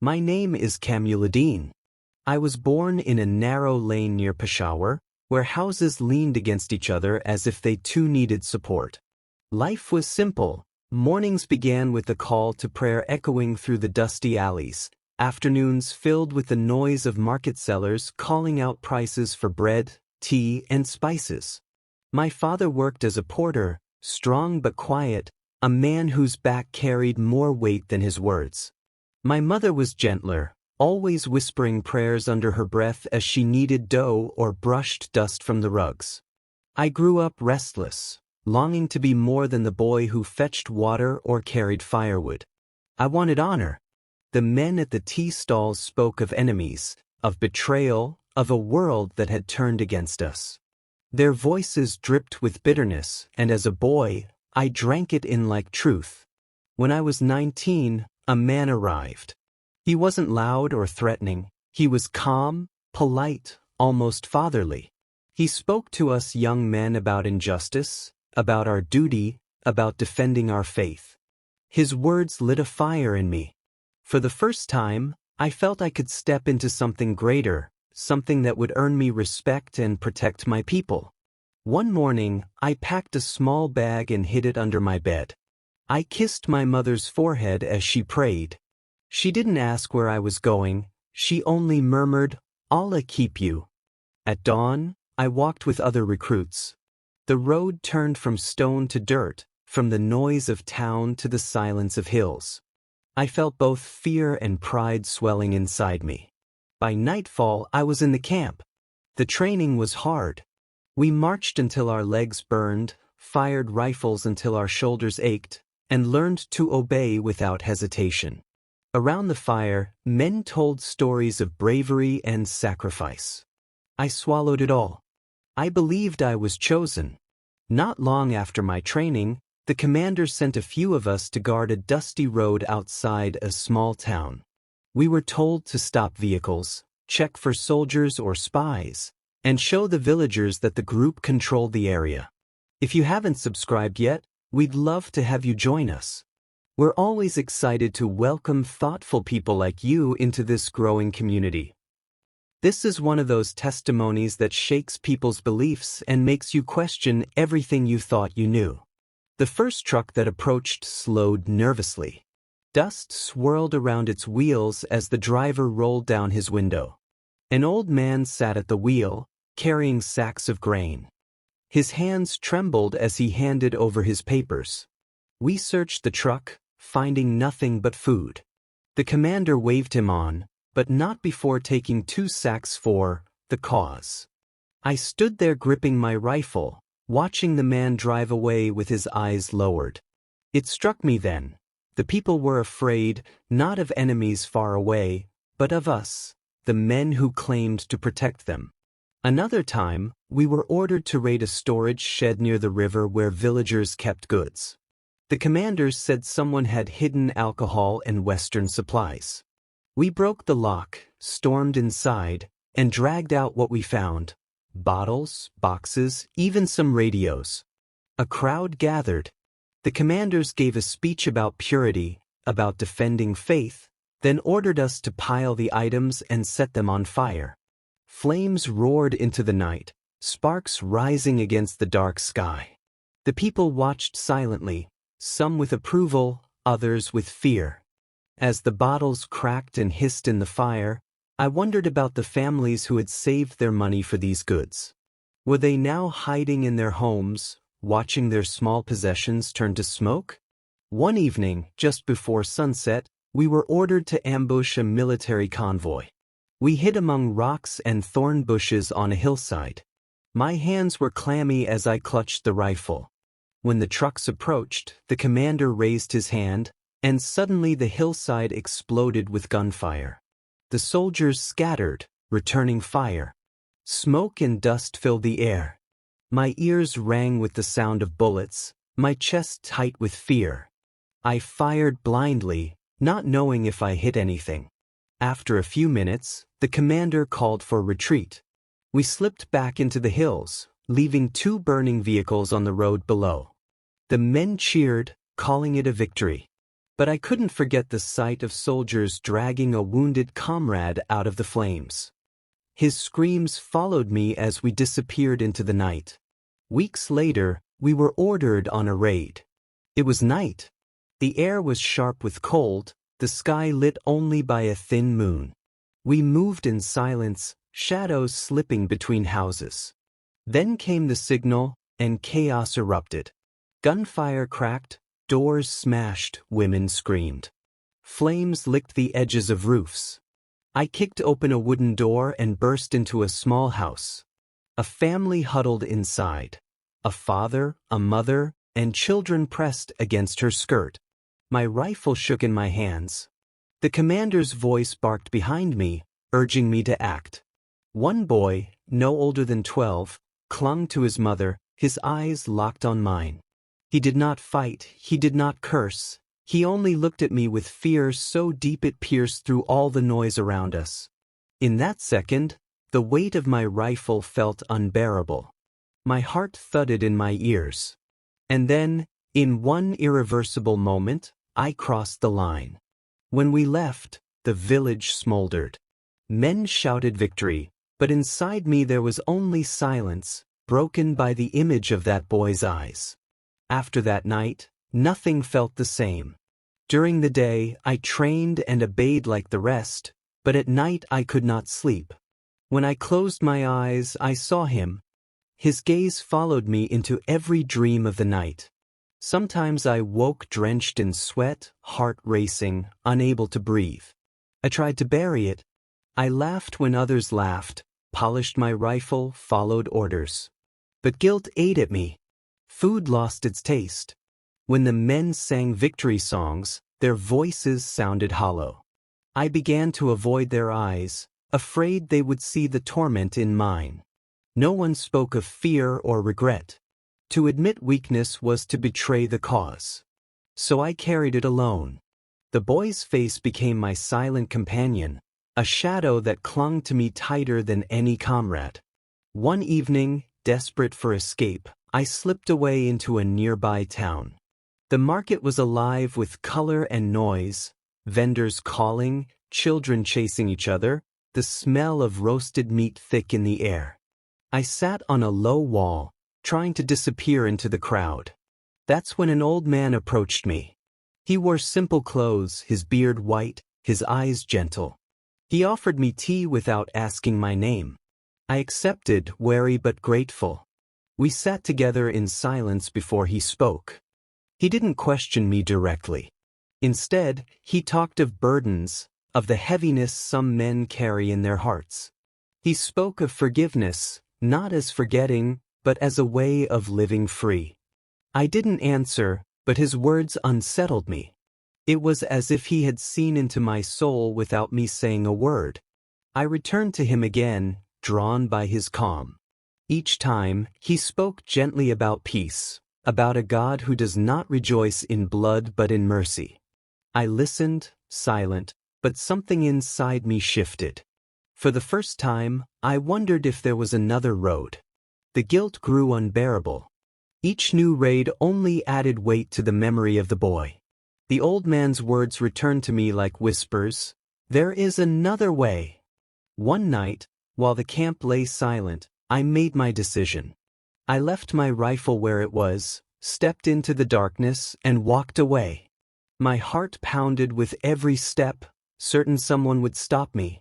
My name is Kamuluddin. I was born in a narrow lane near Peshawar, where houses leaned against each other as if they too needed support. Life was simple. Mornings began with the call to prayer echoing through the dusty alleys, afternoons filled with the noise of market sellers calling out prices for bread, tea, and spices. My father worked as a porter, strong but quiet, a man whose back carried more weight than his words. My mother was gentler, always whispering prayers under her breath as she kneaded dough or brushed dust from the rugs. I grew up restless, longing to be more than the boy who fetched water or carried firewood. I wanted honor. The men at the tea stalls spoke of enemies, of betrayal, of a world that had turned against us. Their voices dripped with bitterness, and as a boy, I drank it in like truth. When I was 19, a man arrived. He wasn't loud or threatening. He was calm, polite, almost fatherly. He spoke to us young men about injustice, about our duty, about defending our faith. His words lit a fire in me. For the first time, I felt I could step into something greater, something that would earn me respect and protect my people. One morning, I packed a small bag and hid it under my bed. I kissed my mother's forehead as she prayed. She didn't ask where I was going, she only murmured, "Allah keep you." At dawn, I walked with other recruits. The road turned from stone to dirt, from the noise of town to the silence of hills. I felt both fear and pride swelling inside me. By nightfall, I was in the camp. The training was hard. We marched until our legs burned, fired rifles until our shoulders ached, and learned to obey without hesitation. Around the fire, men told stories of bravery and sacrifice. I swallowed it all. I believed I was chosen. Not long after my training, the commander sent a few of us to guard a dusty road outside a small town. We were told to stop vehicles, check for soldiers or spies, and show the villagers that the group controlled the area. If you haven't subscribed yet, we'd love to have you join us. We're always excited to welcome thoughtful people like you into this growing community. This is one of those testimonies that shakes people's beliefs and makes you question everything you thought you knew. The first truck that approached slowed nervously. Dust swirled around its wheels as the driver rolled down his window. An old man sat at the wheel, carrying sacks of grain. His hands trembled as he handed over his papers. We searched the truck, finding nothing but food. The commander waved him on, but not before taking 2 sacks for the cause. I stood there gripping my rifle, watching the man drive away with his eyes lowered. It struck me then. The people were afraid, not of enemies far away, but of us, the men who claimed to protect them. Another time, we were ordered to raid a storage shed near the river where villagers kept goods. The commanders said someone had hidden alcohol and Western supplies. We broke the lock, stormed inside, and dragged out what we found: bottles, boxes, even some radios. A crowd gathered. The commanders gave a speech about purity, about defending faith, then ordered us to pile the items and set them on fire. Flames roared into the night, sparks rising against the dark sky. The people watched silently, some with approval, others with fear. As the bottles cracked and hissed in the fire, I wondered about the families who had saved their money for these goods. Were they now hiding in their homes, watching their small possessions turn to smoke? One evening, just before sunset, we were ordered to ambush a military convoy. We hid among rocks and thorn bushes on a hillside. My hands were clammy as I clutched the rifle. When the trucks approached, the commander raised his hand, and suddenly the hillside exploded with gunfire. The soldiers scattered, returning fire. Smoke and dust filled the air. My ears rang with the sound of bullets, my chest tight with fear. I fired blindly, not knowing if I hit anything. After a few minutes, the commander called for retreat. We slipped back into the hills, leaving 2 burning vehicles on the road below. The men cheered, calling it a victory. But I couldn't forget the sight of soldiers dragging a wounded comrade out of the flames. His screams followed me as we disappeared into the night. Weeks later, we were ordered on a raid. It was night. The air was sharp with cold, the sky lit only by a thin moon. We moved in silence, shadows slipping between houses. Then came the signal, and chaos erupted. Gunfire cracked, doors smashed, women screamed. Flames licked the edges of roofs. I kicked open a wooden door and burst into a small house. A family huddled inside. A father, a mother, and children pressed against her skirt. My rifle shook in my hands. The commander's voice barked behind me, urging me to act. One boy, no older than 12, clung to his mother, his eyes locked on mine. He did not fight, he did not curse. He only looked at me with fear so deep it pierced through all the noise around us. In that second, the weight of my rifle felt unbearable. My heart thudded in my ears. And then, in one irreversible moment, I crossed the line. When we left, the village smoldered. Men shouted victory, but inside me there was only silence, broken by the image of that boy's eyes. After that night, nothing felt the same. During the day, I trained and obeyed like the rest, but at night I could not sleep. When I closed my eyes, I saw him. His gaze followed me into every dream of the night. Sometimes I woke drenched in sweat, heart racing, unable to breathe. I tried to bury it. I laughed when others laughed, polished my rifle, followed orders. But guilt ate at me. Food lost its taste. When the men sang victory songs, their voices sounded hollow. I began to avoid their eyes, afraid they would see the torment in mine. No one spoke of fear or regret. To admit weakness was to betray the cause. So I carried it alone. The boy's face became my silent companion, a shadow that clung to me tighter than any comrade. One evening, desperate for escape, I slipped away into a nearby town. The market was alive with color and noise, vendors calling, children chasing each other, the smell of roasted meat thick in the air. I sat on a low wall, trying to disappear into the crowd. That's when an old man approached me. He wore simple clothes, his beard white, his eyes gentle. He offered me tea without asking my name. I accepted, wary but grateful. We sat together in silence before he spoke. He didn't question me directly. Instead, he talked of burdens, of the heaviness some men carry in their hearts. He spoke of forgiveness, not as forgetting, but as a way of living free. I didn't answer, but his words unsettled me. It was as if he had seen into my soul without me saying a word. I returned to him again, drawn by his calm. Each time, he spoke gently about peace, about a God who does not rejoice in blood but in mercy. I listened, silent, but something inside me shifted. For the first time, I wondered if there was another road. The guilt grew unbearable. Each new raid only added weight to the memory of the boy. The old man's words returned to me like whispers. There is another way. One night, while the camp lay silent, I made my decision. I left my rifle where it was, stepped into the darkness, and walked away. My heart pounded with every step, certain someone would stop me.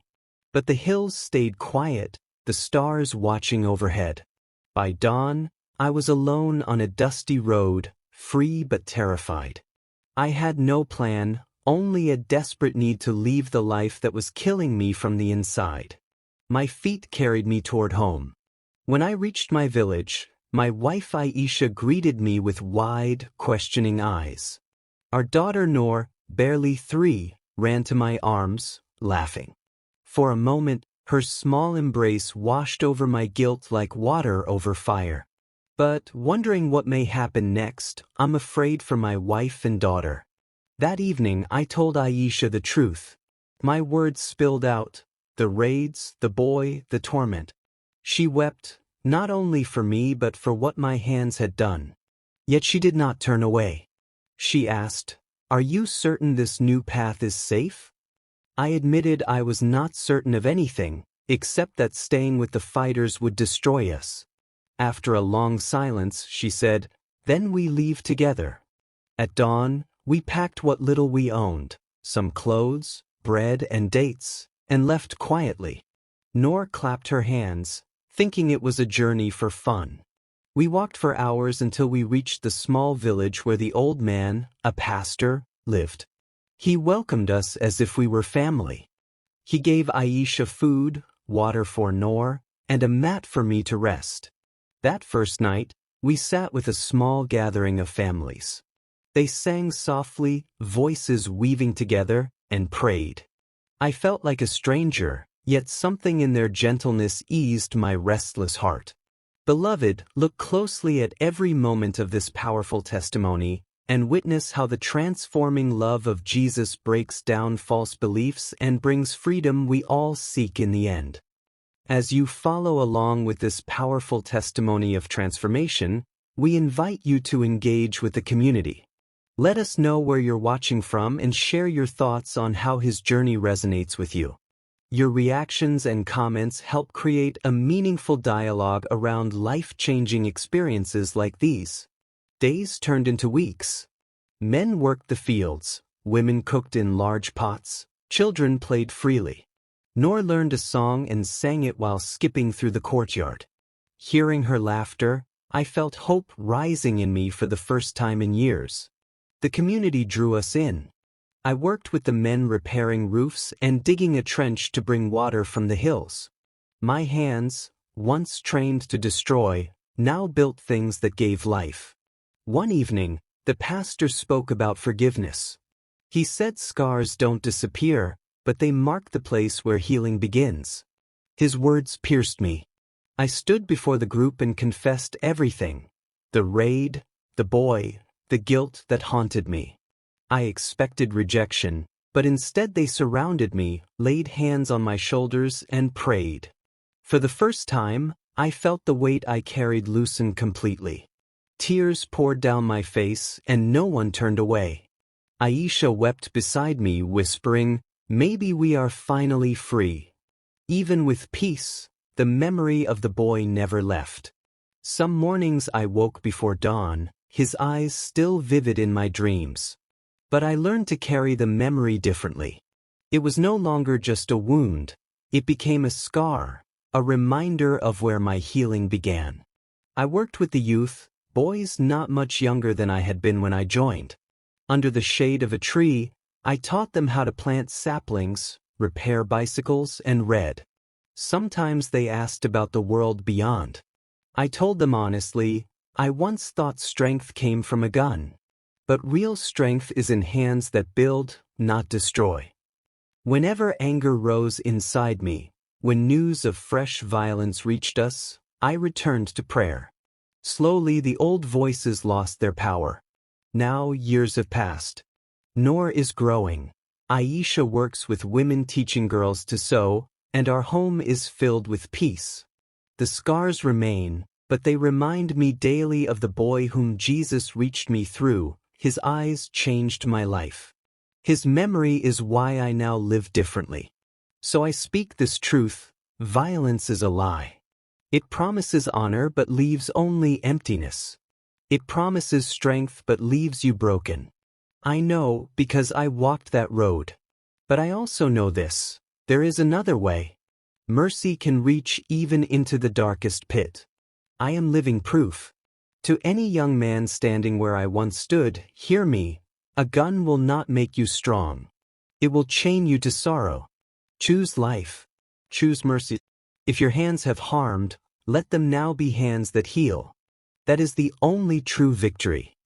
But the hills stayed quiet, the stars watching overhead. By dawn, I was alone on a dusty road, free but terrified. I had no plan, only a desperate need to leave the life that was killing me from the inside. My feet carried me toward home. When I reached my village, my wife Aisha greeted me with wide, questioning eyes. Our daughter Noor, barely 3, ran to my arms, laughing. For a moment, her small embrace washed over my guilt like water over fire. But, wondering what may happen next, I'm afraid for my wife and daughter. That evening, I told Aisha the truth. My words spilled out, the raids, the boy, the torment. She wept, not only for me but for what my hands had done. Yet she did not turn away. She asked, Are you certain this new path is safe? I admitted I was not certain of anything, except that staying with the fighters would destroy us. After a long silence, she said, "Then we leave together." At dawn, we packed what little we owned, some clothes, bread, and dates, and left quietly. Noor clapped her hands, thinking it was a journey for fun. We walked for hours until we reached the small village where the old man, a pastor, lived. He welcomed us as if we were family. He gave Aisha food, water for Noor, and a mat for me to rest. That first night, we sat with a small gathering of families. They sang softly, voices weaving together, and prayed. I felt like a stranger, yet something in their gentleness eased my restless heart. Beloved, look closely at every moment of this powerful testimony, and witness how the transforming love of Jesus breaks down false beliefs and brings freedom we all seek in the end. As you follow along with this powerful testimony of transformation, we invite you to engage with the community. Let us know where you're watching from and share your thoughts on how his journey resonates with you. Your reactions and comments help create a meaningful dialogue around life-changing experiences like these. Days turned into weeks. Men worked the fields, women cooked in large pots, children played freely. Noor learned a song and sang it while skipping through the courtyard. Hearing her laughter, I felt hope rising in me for the first time in years. The community drew us in. I worked with the men repairing roofs and digging a trench to bring water from the hills. My hands, once trained to destroy, now built things that gave life. One evening, the pastor spoke about forgiveness. He said scars don't disappear, but they mark the place where healing begins. His words pierced me. I stood before the group and confessed everything: the raid, the boy, the guilt that haunted me. I expected rejection, but instead they surrounded me, laid hands on my shoulders, and prayed. For the first time, I felt the weight I carried loosen completely. Tears poured down my face, and no one turned away. Aisha wept beside me, whispering, "Maybe we are finally free." Even with peace, the memory of the boy never left. Some mornings I woke before dawn, his eyes still vivid in my dreams. But I learned to carry the memory differently. It was no longer just a wound. It became a scar, a reminder of where my healing began. I worked with the youth, boys not much younger than I had been when I joined. Under the shade of a tree, I taught them how to plant saplings, repair bicycles, and read. Sometimes they asked about the world beyond. I told them honestly, I once thought strength came from a gun. But real strength is in hands that build, not destroy. Whenever anger rose inside me, when news of fresh violence reached us, I returned to prayer. Slowly the old voices lost their power. Now years have passed. Noor is growing. Aisha works with women teaching girls to sew, and our home is filled with peace. The scars remain, but they remind me daily of the boy whom Jesus reached me through. His eyes changed my life. His memory is why I now live differently. So I speak this truth: violence is a lie. It promises honor but leaves only emptiness. It promises strength but leaves you broken. I know because I walked that road. But I also know this: there is another way. Mercy can reach even into the darkest pit. I am living proof. To any young man standing where I once stood, hear me: a gun will not make you strong. It will chain you to sorrow. Choose life. Choose mercy. If your hands have harmed, let them now be hands that heal. That is the only true victory.